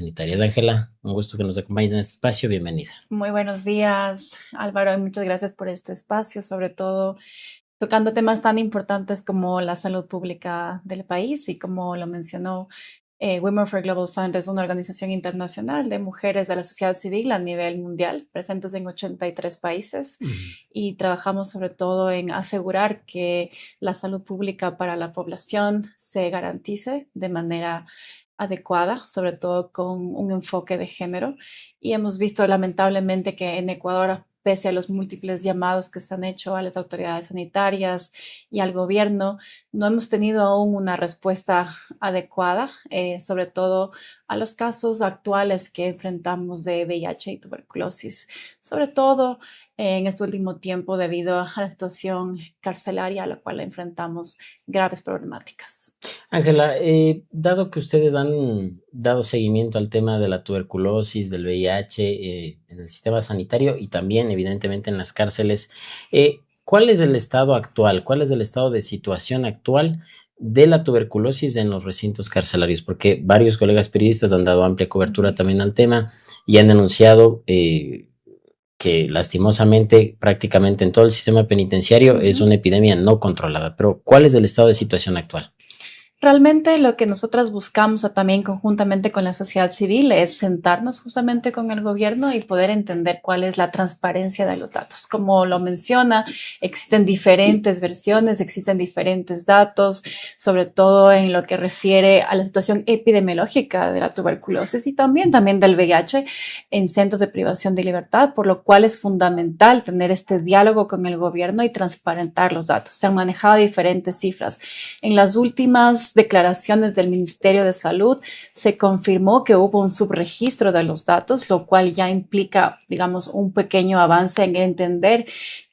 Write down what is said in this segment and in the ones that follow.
sanitarias. Ángela, un gusto que nos acompañes en este espacio, bienvenida. Muy buenos días, Álvaro, y muchas gracias por este espacio, sobre todo tocando temas tan importantes como la salud pública del país y como lo mencionó, Women for Global Fund es una organización internacional de mujeres de la sociedad civil a nivel mundial, presentes en 83 países y trabajamos sobre todo en asegurar que la salud pública para la población se garantice de manera adecuada, sobre todo con un enfoque de género. Y hemos visto lamentablemente que en Ecuador, pese a los múltiples llamados que se han hecho a las autoridades sanitarias y al gobierno, no hemos tenido aún una respuesta adecuada, sobre todo a los casos actuales que enfrentamos de VIH y tuberculosis, sobre todo en este último tiempo debido a la situación carcelaria a la cual enfrentamos graves problemáticas. Ángela, dado que ustedes han dado seguimiento al tema de la tuberculosis, del VIH, en el sistema sanitario y también evidentemente en las cárceles, ¿cuál es el estado actual? ¿Cuál es el estado de situación actual de la tuberculosis en los recintos carcelarios? Porque varios colegas periodistas han dado amplia cobertura también al tema y han denunciado que lastimosamente prácticamente en todo el sistema penitenciario es una epidemia no controlada. Pero ¿cuál es el estado de situación actual? Realmente lo que nosotras buscamos también conjuntamente con la sociedad civil es sentarnos justamente con el gobierno y poder entender cuál es la transparencia de los datos. Como lo menciona, existen diferentes versiones, existen diferentes datos, sobre todo en lo que refiere a la situación epidemiológica de la tuberculosis y también del VIH en centros de privación de libertad, por lo cual es fundamental tener este diálogo con el gobierno y transparentar los datos. Se han manejado diferentes cifras. En las últimas declaraciones del Ministerio de Salud se confirmó que hubo un subregistro de los datos, lo cual ya implica, digamos, un pequeño avance en entender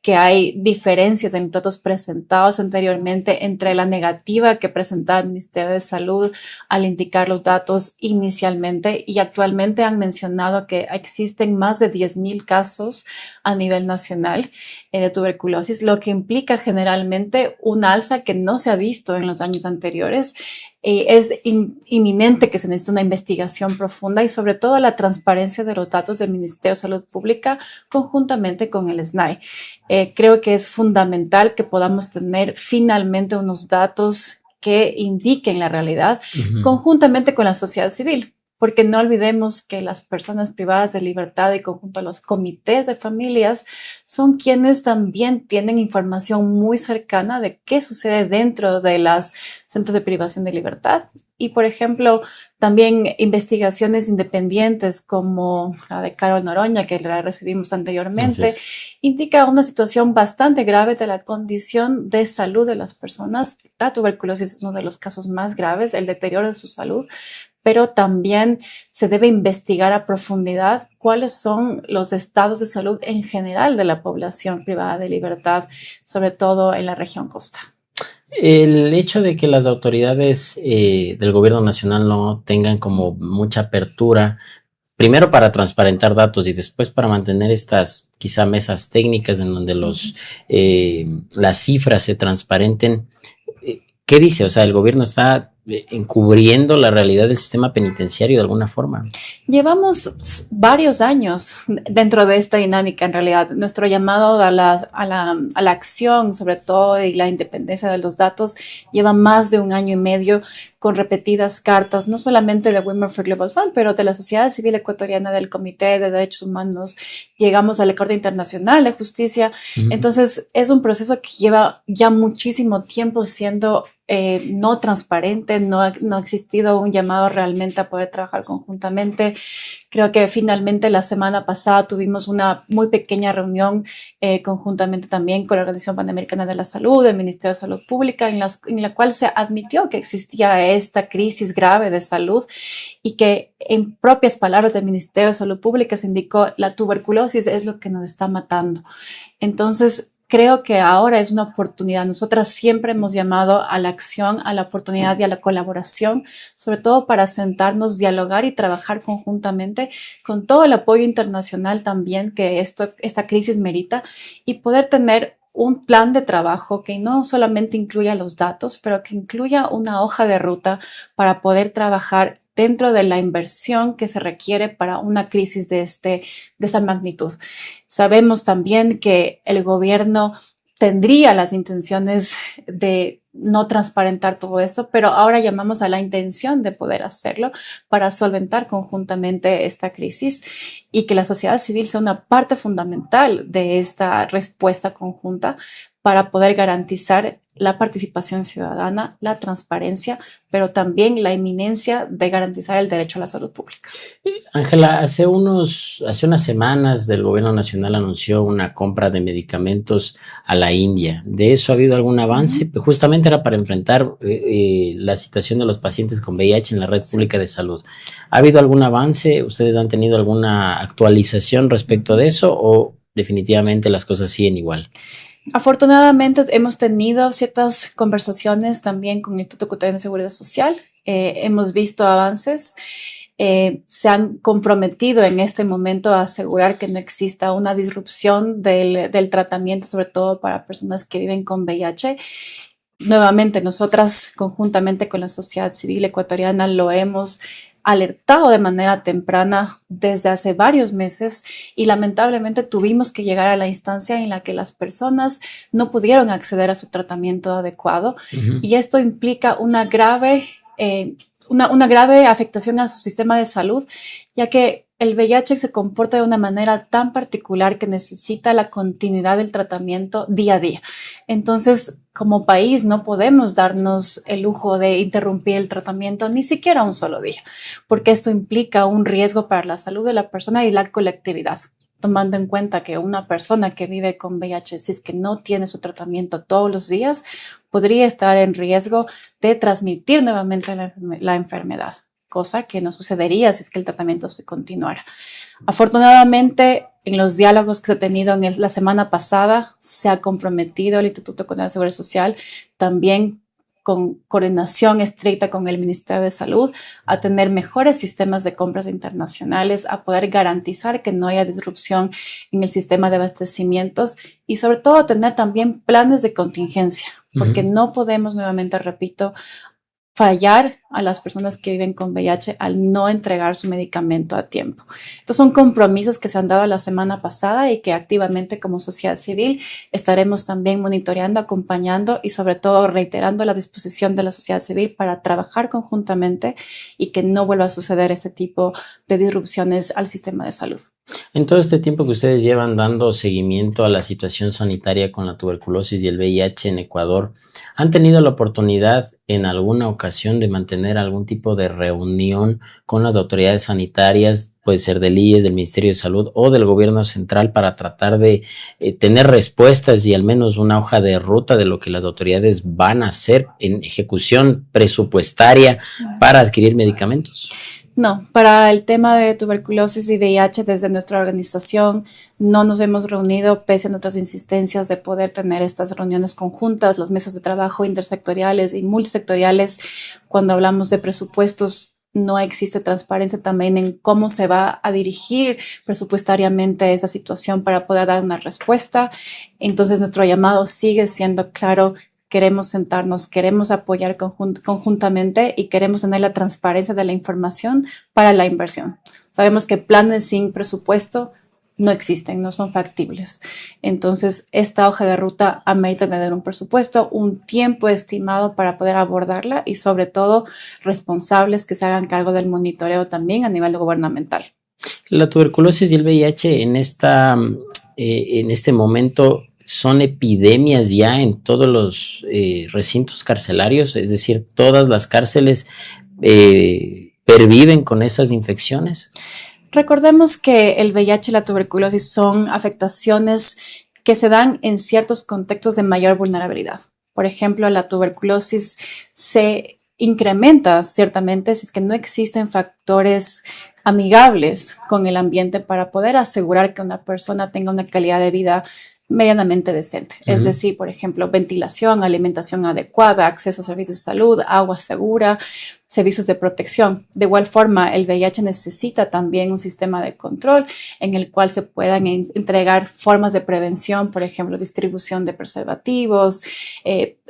que hay diferencias en los datos presentados anteriormente entre la negativa que presentaba el Ministerio de Salud al indicar los datos inicialmente y actualmente han mencionado que existen más de 10,000 casos a nivel nacional de tuberculosis, lo que implica generalmente un alza que no se ha visto en los años anteriores. Es inminente que se necesite una investigación profunda y sobre todo la transparencia de los datos del Ministerio de Salud Pública conjuntamente con el SNAI. Creo que es fundamental que podamos tener finalmente unos datos que indiquen la realidad conjuntamente con la sociedad civil. Porque no olvidemos que las personas privadas de libertad y conjunto a los comités de familias son quienes también tienen información muy cercana de qué sucede dentro de los centros de privación de libertad. Y, por ejemplo, también investigaciones independientes como la de Carol Noroña, que la recibimos anteriormente, indica una situación bastante grave de la condición de salud de las personas. La tuberculosis es uno de los casos más graves, el deterioro de su salud, pero también se debe investigar a profundidad cuáles son los estados de salud en general de la población privada de libertad, sobre todo en la región costa. El hecho de que las autoridades del gobierno nacional no tengan como mucha apertura, primero para transparentar datos y después para mantener estas quizá mesas técnicas en donde las cifras se transparenten, ¿qué dice? O sea, el gobierno está encubriendo la realidad del sistema penitenciario de alguna forma. Llevamos varios años dentro de esta dinámica, en realidad. Nuestro llamado a la acción, sobre todo, y la independencia de los datos, lleva más de 1 año y medio con repetidas cartas, no solamente de Women for Global Fund, pero de la sociedad civil ecuatoriana, del Comité de Derechos Humanos. Llegamos a la Corte Internacional de Justicia. Entonces, es un proceso que lleva ya muchísimo tiempo siendo no transparente, no ha existido un llamado realmente a poder trabajar conjuntamente. Creo que finalmente la semana pasada tuvimos una muy pequeña reunión conjuntamente también con la Organización Panamericana de la Salud, el Ministerio de Salud Pública, en la cual se admitió que existía esta crisis grave de salud y que en propias palabras del Ministerio de Salud Pública se indicó la tuberculosis es lo que nos está matando. Entonces, creo que ahora es una oportunidad. Nosotras siempre hemos llamado a la acción, a la oportunidad y a la colaboración, sobre todo para sentarnos, dialogar y trabajar conjuntamente con todo el apoyo internacional también que esta crisis merita y poder tener un plan de trabajo que no solamente incluya los datos, pero que incluya una hoja de ruta para poder trabajar dentro de la inversión que se requiere para una crisis de esta magnitud. Sabemos también que el gobierno tendría las intenciones de no transparentar todo esto, pero ahora llamamos a la intención de poder hacerlo para solventar conjuntamente esta crisis y que la sociedad civil sea una parte fundamental de esta respuesta conjunta para poder garantizar la participación ciudadana, la transparencia, pero también la inminencia de garantizar el derecho a la salud pública. Ángela, hace unas semanas el gobierno nacional anunció una compra de medicamentos a la India. ¿De eso ha habido algún avance? Justamente era para enfrentar la situación de los pacientes con VIH en la red pública de salud. ¿Ha habido algún avance? ¿Ustedes han tenido alguna actualización respecto de eso o definitivamente las cosas siguen igual? Afortunadamente hemos tenido ciertas conversaciones también con el Instituto Ecuatoriano de Seguridad Social. Hemos visto avances. Se han comprometido en este momento a asegurar que no exista una disrupción del tratamiento, sobre todo para personas que viven con VIH. Nuevamente, nosotras, conjuntamente con la sociedad civil ecuatoriana, lo hemos alertado de manera temprana desde hace varios meses y lamentablemente tuvimos que llegar a la instancia en la que las personas no pudieron acceder a su tratamiento adecuado y esto implica una grave afectación a su sistema de salud, ya que el VIH se comporta de una manera tan particular que necesita la continuidad del tratamiento día a día. Entonces, como país no podemos darnos el lujo de interrumpir el tratamiento ni siquiera un solo día, porque esto implica un riesgo para la salud de la persona y la colectividad. Tomando en cuenta que una persona que vive con VIH, si es que no tiene su tratamiento todos los días, podría estar en riesgo de transmitir nuevamente la enfermedad, cosa que no sucedería si es que el tratamiento se continuara. Afortunadamente, en los diálogos que se ha tenido en la semana pasada, se ha comprometido el Instituto Ecuatoriano de Seguridad Social también con coordinación estricta con el Ministerio de Salud, a tener mejores sistemas de compras internacionales, a poder garantizar que no haya disrupción en el sistema de abastecimientos y sobre todo tener también planes de contingencia, porque no podemos, nuevamente repito, fallar a las personas que viven con VIH al no entregar su medicamento a tiempo. Estos son compromisos que se han dado la semana pasada y que activamente como sociedad civil estaremos también monitoreando, acompañando y sobre todo reiterando la disposición de la sociedad civil para trabajar conjuntamente y que no vuelva a suceder este tipo de disrupciones al sistema de salud. En todo este tiempo que ustedes llevan dando seguimiento a la situación sanitaria con la tuberculosis y el VIH en Ecuador, ¿han tenido la oportunidad en alguna ocasión de mantener algún tipo de reunión con las autoridades sanitarias, puede ser del IES, del Ministerio de Salud o del gobierno central, para tratar de tener respuestas y al menos una hoja de ruta de lo que las autoridades van a hacer en ejecución presupuestaria para adquirir medicamentos? No, para el tema de tuberculosis y VIH desde nuestra organización no nos hemos reunido pese a nuestras insistencias de poder tener estas reuniones conjuntas, las mesas de trabajo intersectoriales y multisectoriales. Cuando hablamos de presupuestos, no existe transparencia también en cómo se va a dirigir presupuestariamente esa situación para poder dar una respuesta. Entonces, nuestro llamado sigue siendo claro. Queremos sentarnos, queremos apoyar conjuntamente y queremos tener la transparencia de la información para la inversión. Sabemos que planes sin presupuesto no existen, no son factibles. Entonces, esta hoja de ruta amerita tener un presupuesto, un tiempo estimado para poder abordarla y sobre todo responsables que se hagan cargo del monitoreo también a nivel gubernamental. La tuberculosis y el VIH en este momento son epidemias ya en todos los recintos carcelarios, es decir, todas las cárceles perviven con esas infecciones. Recordemos que el VIH y la tuberculosis son afectaciones que se dan en ciertos contextos de mayor vulnerabilidad. Por ejemplo, la tuberculosis se incrementa ciertamente si es que no existen factores amigables con el ambiente para poder asegurar que una persona tenga una calidad de vida medianamente decente. Es decir, por ejemplo, ventilación, alimentación adecuada, acceso a servicios de salud, agua segura, servicios de protección. De igual forma, el VIH necesita también un sistema de control en el cual se puedan entregar formas de prevención, por ejemplo, distribución de preservativos,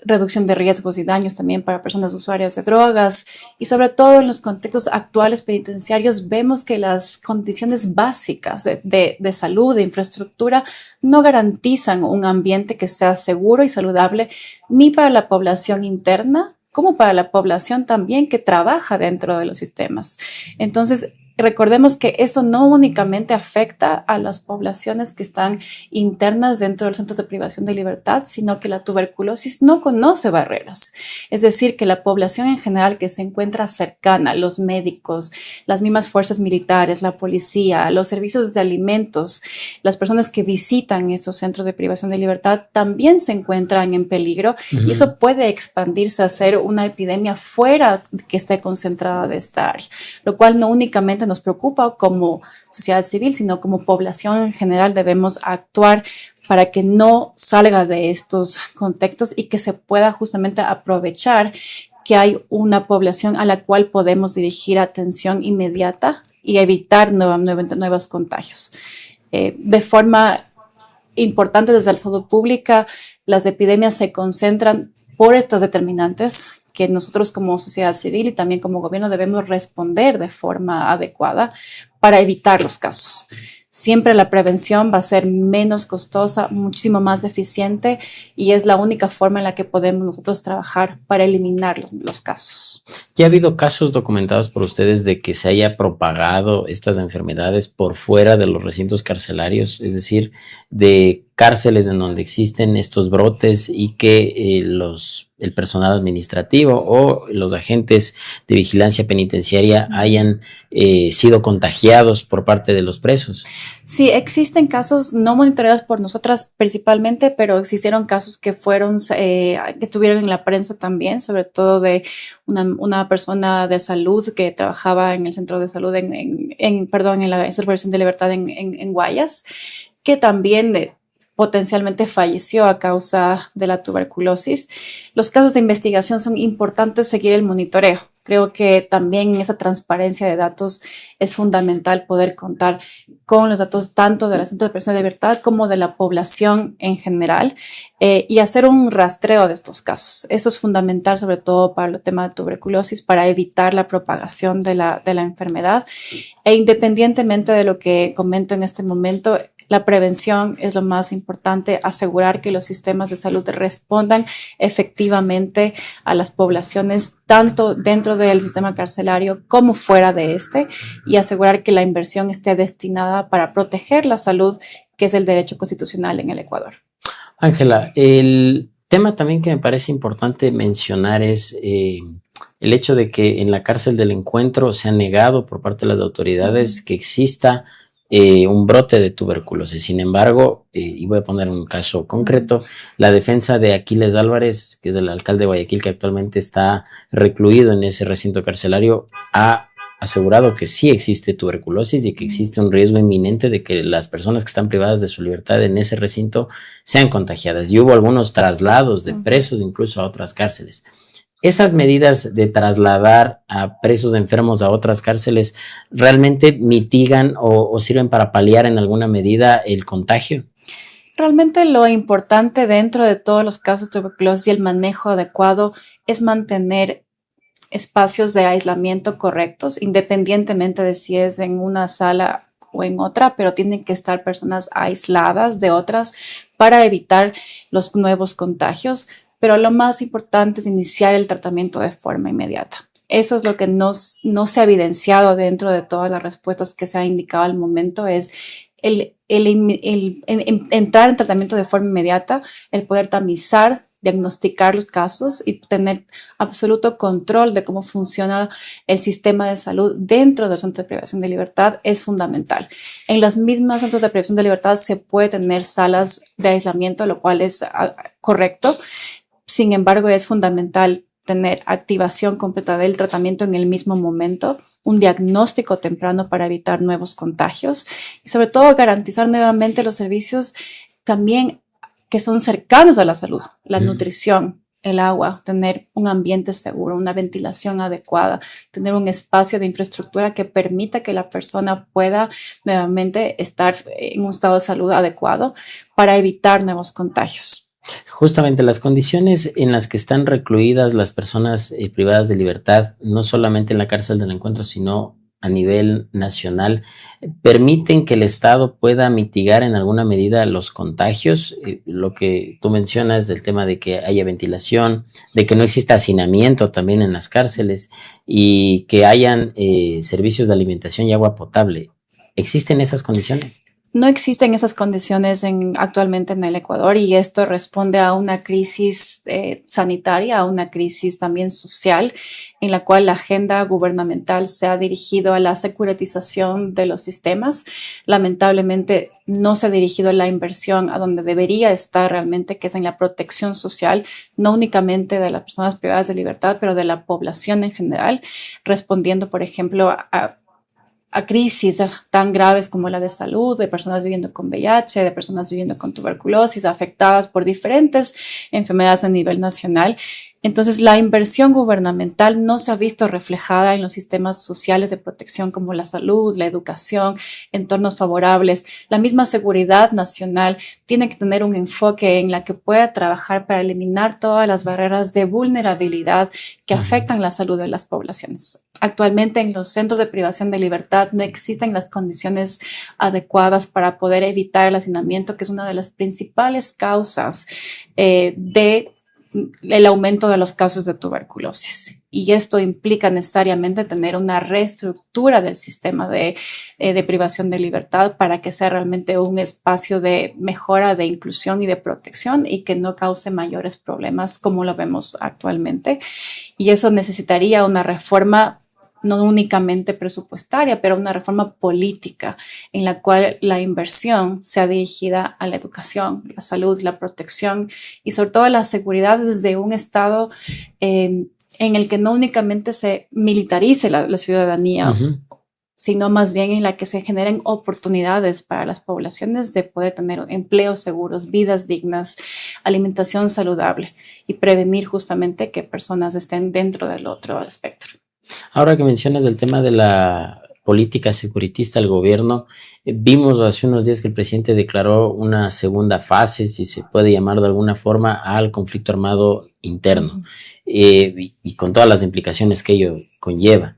reducción de riesgos y daños también para personas usuarias de drogas. Y sobre todo en los contextos actuales penitenciarios vemos que las condiciones básicas de salud, de infraestructura, no garantizan un ambiente que sea seguro y saludable ni para la población interna, como para la población también que trabaja dentro de los sistemas. Entonces, recordemos que esto no únicamente afecta a las poblaciones que están internas dentro de los centros de privación de libertad, sino que la tuberculosis no conoce barreras. Es decir, que la población en general que se encuentra cercana, los médicos, las mismas fuerzas militares, la policía, los servicios de alimentos, las personas que visitan estos centros de privación de libertad también se encuentran en peligro y eso puede expandirse a ser una epidemia fuera que esté concentrada de esta área, lo cual no únicamente nos preocupa como sociedad civil, sino como población en general debemos actuar para que no salga de estos contextos y que se pueda justamente aprovechar que hay una población a la cual podemos dirigir atención inmediata y evitar nuevos contagios. De forma importante desde la salud pública, las epidemias se concentran por estas determinantes que nosotros como sociedad civil y también como gobierno debemos responder de forma adecuada para evitar los casos. Siempre la prevención va a ser menos costosa, muchísimo más eficiente y es la única forma en la que podemos nosotros trabajar para eliminar los casos. ¿Ya ha habido casos documentados por ustedes de que se haya propagado estas enfermedades por fuera de los recintos carcelarios? Es decir, de cárceles en donde existen estos brotes y que el personal administrativo o los agentes de vigilancia penitenciaria hayan sido contagiados por parte de los presos. Sí, existen casos no monitoreados por nosotras principalmente, pero existieron casos que que estuvieron en la prensa también, sobre todo de una persona de salud que trabajaba en el centro de salud en la Supervisión de Libertad en Guayas, que también potencialmente falleció a causa de la tuberculosis. Los casos de investigación son importantes seguir el monitoreo. Creo que también en esa transparencia de datos es fundamental poder contar con los datos tanto de la Centro de Privación de Libertad como de la población en general y hacer un rastreo de estos casos. Eso es fundamental, sobre todo para el tema de tuberculosis, para evitar la propagación de la enfermedad. E independientemente de lo que comento en este momento, la prevención es lo más importante, asegurar que los sistemas de salud respondan efectivamente a las poblaciones, tanto dentro del sistema carcelario como fuera de este, y asegurar que la inversión esté destinada para proteger la salud, que es el derecho constitucional en el Ecuador. Ángela, el tema también que me parece importante mencionar es el hecho de que en la cárcel del Encuentro se ha negado por parte de las autoridades que exista un brote de tuberculosis. Sin embargo, y voy a poner un caso concreto, la defensa de Aquiles Álvarez, que es el alcalde de Guayaquil, que actualmente está recluido en ese recinto carcelario, ha asegurado que sí existe tuberculosis y que existe un riesgo inminente de que las personas que están privadas de su libertad en ese recinto sean contagiadas. Y hubo algunos traslados de presos incluso a otras cárceles. ¿Esas medidas de trasladar a presos enfermos a otras cárceles realmente mitigan o sirven para paliar en alguna medida el contagio? Realmente lo importante dentro de todos los casos de tuberculosis y el manejo adecuado es mantener espacios de aislamiento correctos, independientemente de si es en una sala o en otra, pero tienen que estar personas aisladas de otras para evitar los nuevos contagios. Pero lo más importante es iniciar el tratamiento de forma inmediata. Eso es lo que no se ha evidenciado dentro de todas las respuestas que se ha indicado al momento, es el entrar en tratamiento de forma inmediata, el poder tamizar, diagnosticar los casos y tener absoluto control de cómo funciona el sistema de salud dentro del centro de privación de libertad es fundamental. En las mismas centros de privación de libertad se puede tener salas de aislamiento, lo cual es correcto. Sin embargo, es fundamental tener activación completa del tratamiento en el mismo momento, un diagnóstico temprano para evitar nuevos contagios y sobre todo garantizar nuevamente los servicios también que son cercanos a la salud, la nutrición, el agua, tener un ambiente seguro, una ventilación adecuada, tener un espacio de infraestructura que permita que la persona pueda nuevamente estar en un estado de salud adecuado para evitar nuevos contagios. Justamente las condiciones en las que están recluidas las personas privadas de libertad, no solamente en la cárcel del Encuentro, sino a nivel nacional, permiten que el Estado pueda mitigar en alguna medida los contagios. Lo que tú mencionas del tema de que haya ventilación, de que no exista hacinamiento también en las cárceles y que hayan servicios de alimentación y agua potable. ¿Existen esas condiciones? No existen esas condiciones actualmente en el Ecuador y esto responde a una crisis sanitaria, a una crisis también social en la cual la agenda gubernamental se ha dirigido a la securitización de los sistemas. Lamentablemente no se ha dirigido la inversión a donde debería estar realmente, que es en la protección social, no únicamente de las personas privadas de libertad, pero de la población en general, respondiendo, por ejemplo, a crisis tan graves como la de salud, de personas viviendo con VIH, de personas viviendo con tuberculosis, afectadas por diferentes enfermedades a nivel nacional. Entonces, la inversión gubernamental no se ha visto reflejada en los sistemas sociales de protección como la salud, la educación, entornos favorables. La misma seguridad nacional tiene que tener un enfoque en la que pueda trabajar para eliminar todas las barreras de vulnerabilidad que afectan la salud de las poblaciones. Actualmente en los centros de privación de libertad no existen las condiciones adecuadas para poder evitar el hacinamiento, que es una de las principales causas del aumento de los casos de tuberculosis. Y esto implica necesariamente tener una reestructura del sistema de privación de libertad para que sea realmente un espacio de mejora, de inclusión y de protección y que no cause mayores problemas como lo vemos actualmente. Y eso necesitaría una reforma no únicamente presupuestaria, pero una reforma política en la cual la inversión sea dirigida a la educación, la salud, la protección y sobre todo la seguridad desde un Estado en el que no únicamente se militarice la ciudadanía, sino más bien en la que se generen oportunidades para las poblaciones de poder tener empleos seguros, vidas dignas, alimentación saludable y prevenir justamente que personas estén dentro del otro espectro. Ahora que mencionas el tema de la política securitista del gobierno, vimos hace unos días que el presidente declaró una segunda fase, si se puede llamar de alguna forma, al conflicto armado interno y con todas las implicaciones que ello conlleva.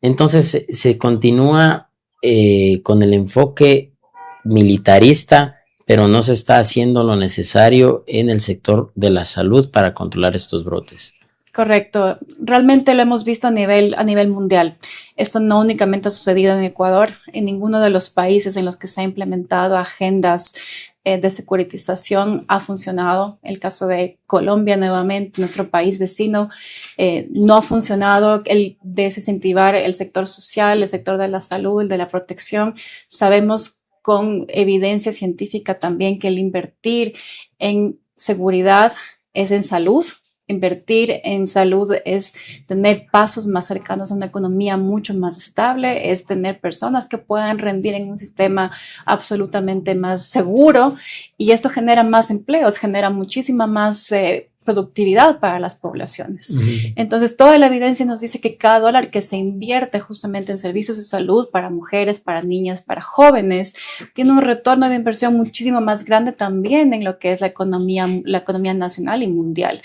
Entonces se continúa con el enfoque militarista, pero no se está haciendo lo necesario en el sector de la salud para controlar estos brotes. Correcto. Realmente lo hemos visto a nivel mundial. Esto no únicamente ha sucedido en Ecuador, en ninguno de los países en los que se ha implementado agendas de securitización ha funcionado. El caso de Colombia, nuevamente, nuestro país vecino, no ha funcionado el desincentivar el sector social, el sector de la salud, el de la protección. Sabemos con evidencia científica también que el invertir en seguridad es en salud. Invertir en salud es tener pasos más cercanos a una economía mucho más estable, es tener personas que puedan rendir en un sistema absolutamente más seguro y esto genera más empleos, genera muchísima más productividad para las poblaciones. Entonces, toda la evidencia nos dice que cada dólar que se invierte justamente en servicios de salud para mujeres, para niñas, para jóvenes, tiene un retorno de inversión muchísimo más grande también en lo que es la economía nacional y mundial.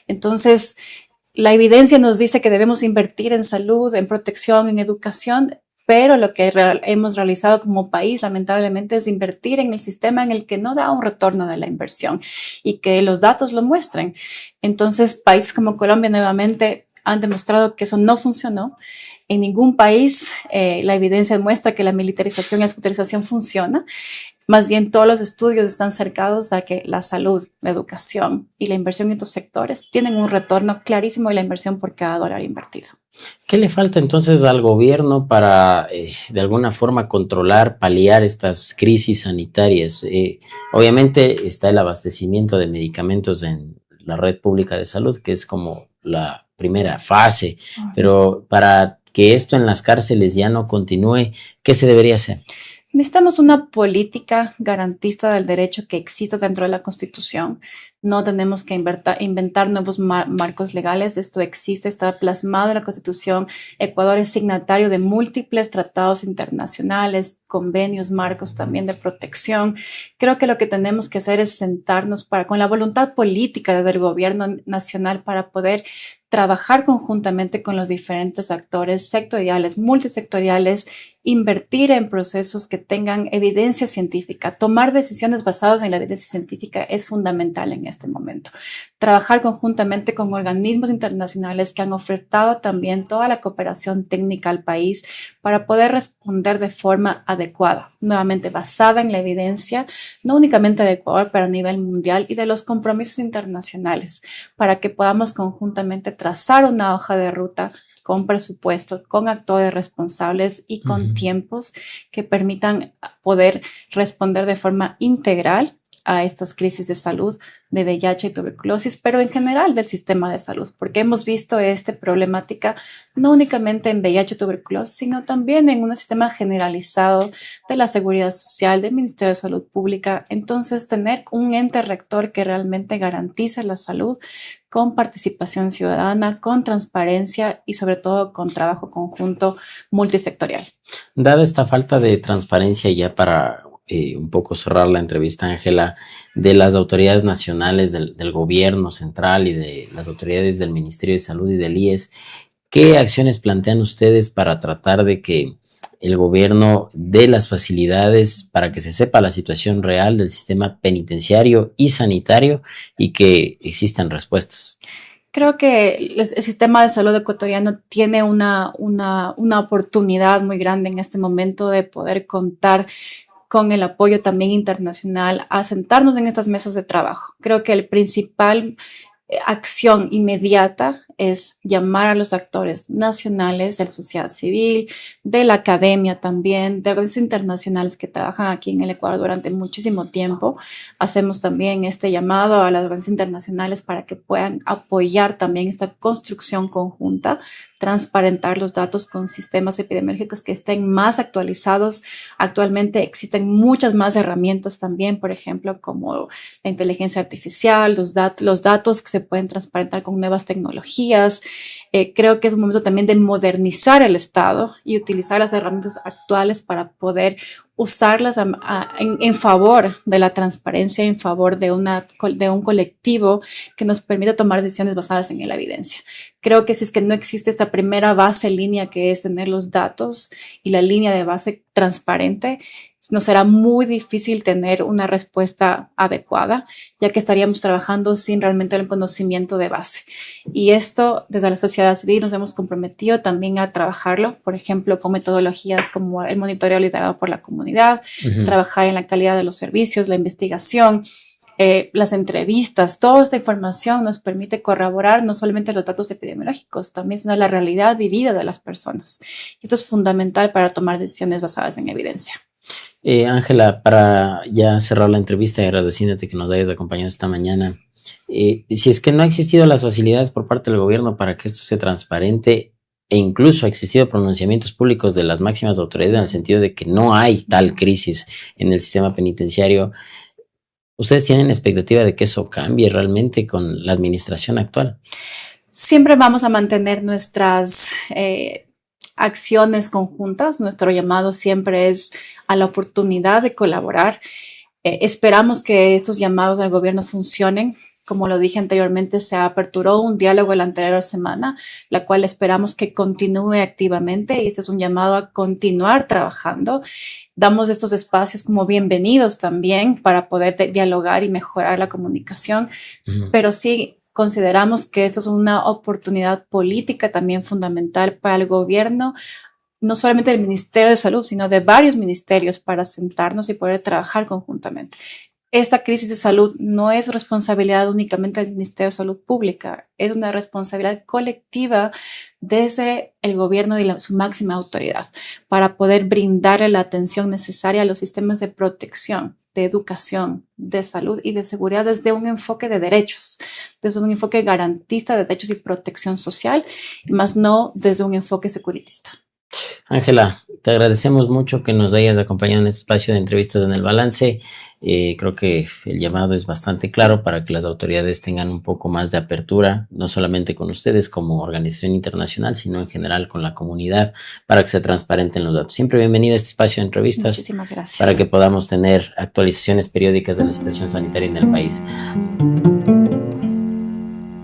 Entonces, la evidencia nos dice que debemos invertir en salud, en protección, en educación, pero lo que hemos realizado como país, lamentablemente, es invertir en el sistema en el que no da un retorno de la inversión y que los datos lo muestren. Entonces, países como Colombia nuevamente han demostrado que eso no funcionó. En ningún país la evidencia muestra que la militarización y la securitización funciona. Más bien, todos los estudios están cercados a que la salud, la educación y la inversión en estos sectores tienen un retorno clarísimo de la inversión por cada dólar invertido. ¿Qué le falta entonces al gobierno para de alguna forma controlar, paliar estas crisis sanitarias? Obviamente está el abastecimiento de medicamentos en la red pública de salud, que es como la primera fase, pero para que esto en las cárceles ya no continúe, ¿qué se debería hacer? Necesitamos una política garantista del derecho que exista dentro de la Constitución. No tenemos que inventar nuevos marcos legales. Esto existe, está plasmado en la Constitución. Ecuador es signatario de múltiples tratados internacionales, convenios, marcos también de protección. Creo que lo que tenemos que hacer es sentarnos con la voluntad política del gobierno nacional para poder trabajar conjuntamente con los diferentes actores sectoriales, multisectoriales, invertir en procesos que tengan evidencia científica. Tomar decisiones basadas en la evidencia científica es fundamental en este momento. Trabajar conjuntamente con organismos internacionales que han ofertado también toda la cooperación técnica al país para poder responder de forma adecuada, nuevamente basada en la evidencia, no únicamente de Ecuador, pero a nivel mundial y de los compromisos internacionales, para que podamos conjuntamente trazar una hoja de ruta con presupuesto, con actores responsables y con tiempos que permitan poder responder de forma integral a estas crisis de salud de VIH y tuberculosis, pero en general del sistema de salud, porque hemos visto esta problemática no únicamente en VIH y tuberculosis, sino también en un sistema generalizado de la seguridad social, del Ministerio de Salud Pública. Entonces, tener un ente rector que realmente garantice la salud con participación ciudadana, con transparencia y sobre todo con trabajo conjunto multisectorial. Dada esta falta de transparencia, ya para un poco cerrar la entrevista, Ángela, de las autoridades nacionales del gobierno central y de las autoridades del Ministerio de Salud y del IES, ¿qué acciones plantean ustedes para tratar de que el gobierno dé las facilidades para que se sepa la situación real del sistema penitenciario y sanitario y que existan respuestas? Creo que el sistema de salud ecuatoriano tiene una oportunidad muy grande en este momento de poder contar con el apoyo también internacional a sentarnos en estas mesas de trabajo. Creo que el principal acción inmediata es llamar a los actores nacionales, de la sociedad civil, de la academia también, de organizaciones internacionales que trabajan aquí en el Ecuador durante muchísimo tiempo. Hacemos también este llamado a las organizaciones internacionales para que puedan apoyar también esta construcción conjunta, transparentar los datos con sistemas epidemiológicos que estén más actualizados. Actualmente existen muchas más herramientas también, por ejemplo, como la inteligencia artificial, los datos que se pueden transparentar con nuevas tecnologías. Creo que es un momento también de modernizar el Estado y utilizar las herramientas actuales para poder usarlas en favor de la transparencia, en favor de un colectivo que nos permita tomar decisiones basadas en la evidencia. Creo que si es que no existe esta primera base línea que es tener los datos y la línea de base transparente, nos será muy difícil tener una respuesta adecuada, ya que estaríamos trabajando sin realmente el conocimiento de base. Y esto, desde la sociedad civil, nos hemos comprometido también a trabajarlo, por ejemplo, con metodologías como el monitoreo liderado por la comunidad, trabajar en la calidad de los servicios, la investigación, las entrevistas. Toda esta información nos permite corroborar no solamente los datos epidemiológicos, también sino la realidad vivida de las personas. Esto es fundamental para tomar decisiones basadas en evidencia. Ángela, para ya cerrar la entrevista y agradeciéndote que nos hayas acompañado esta mañana, si es que no ha existido las facilidades por parte del gobierno para que esto sea transparente e incluso ha existido pronunciamientos públicos de las máximas autoridades en el sentido de que no hay tal crisis en el sistema penitenciario, ¿ustedes tienen expectativa de que eso cambie realmente con la administración actual? Siempre vamos a mantener nuestras acciones conjuntas. Nuestro llamado siempre es a la oportunidad de colaborar. Esperamos que estos llamados al gobierno funcionen. Como lo dije anteriormente, se aperturó un diálogo la anterior semana, la cual esperamos que continúe activamente, y este es un llamado a continuar trabajando. Damos estos espacios como bienvenidos también para poder dialogar y mejorar la comunicación, pero sí consideramos que esto es una oportunidad política también fundamental para el gobierno, no solamente del Ministerio de Salud, sino de varios ministerios, para sentarnos y poder trabajar conjuntamente. Esta crisis de salud no es responsabilidad únicamente del Ministerio de Salud Pública, es una responsabilidad colectiva desde el gobierno y su máxima autoridad para poder brindarle la atención necesaria a los sistemas de protección, de educación, de salud y de seguridad desde un enfoque de derechos, desde un enfoque garantista de derechos y protección social, más no desde un enfoque securitista. Ángela, te agradecemos mucho que nos hayas acompañado en este espacio de entrevistas en el balance. Creo que el llamado es bastante claro para que las autoridades tengan un poco más de apertura, no solamente con ustedes como organización internacional, sino en general con la comunidad, para que se transparenten los datos. Siempre bienvenida a este espacio de entrevistas. Muchísimas gracias. Para que podamos tener actualizaciones periódicas de la situación sanitaria en el país.